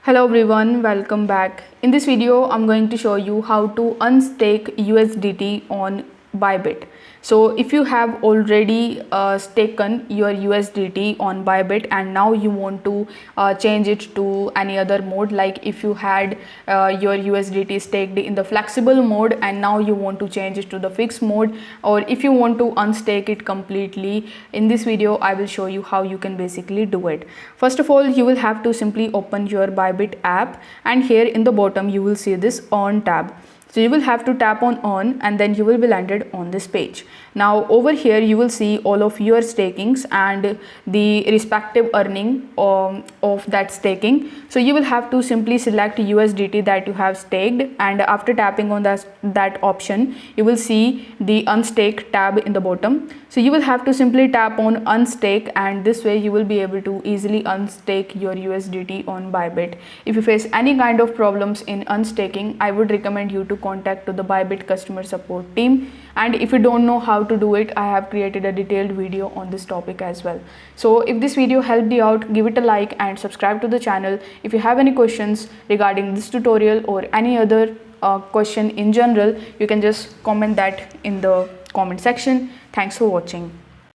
Hello everyone, welcome back. In this video, I'm going to show you how to unstake USDT on BYBIT. So if you have already staken your USDT on BYBIT and now you want to change it to any other mode, like if you had your USDT staked in the flexible mode and now you want to change it to the fixed mode, or if you want to unstake it completely, in this video I will show you how you can basically do it. First of all, you will have to simply open your BYBIT app, and here in the bottom you will see this on tab. So you will have to tap on and then you will be landed on this page. Now over here you will see all of your stakings and the respective earning of that staking. So you will have to simply select USDT that you have staked, and after tapping on that option you will see the unstake tab in the bottom. So you will have to simply tap on unstake, and this way you will be able to easily unstake your USDT on BYBIT. If you face any kind of problems in unstaking, I would recommend you to contact to the BYBIT customer support team, and if you don't know how to do it, I have created a detailed video on this topic as well. So if this video helped you out, give it a like and subscribe to the channel. If you have any questions regarding this tutorial or any other question in general, you can just comment that in the comment section. Thanks for watching.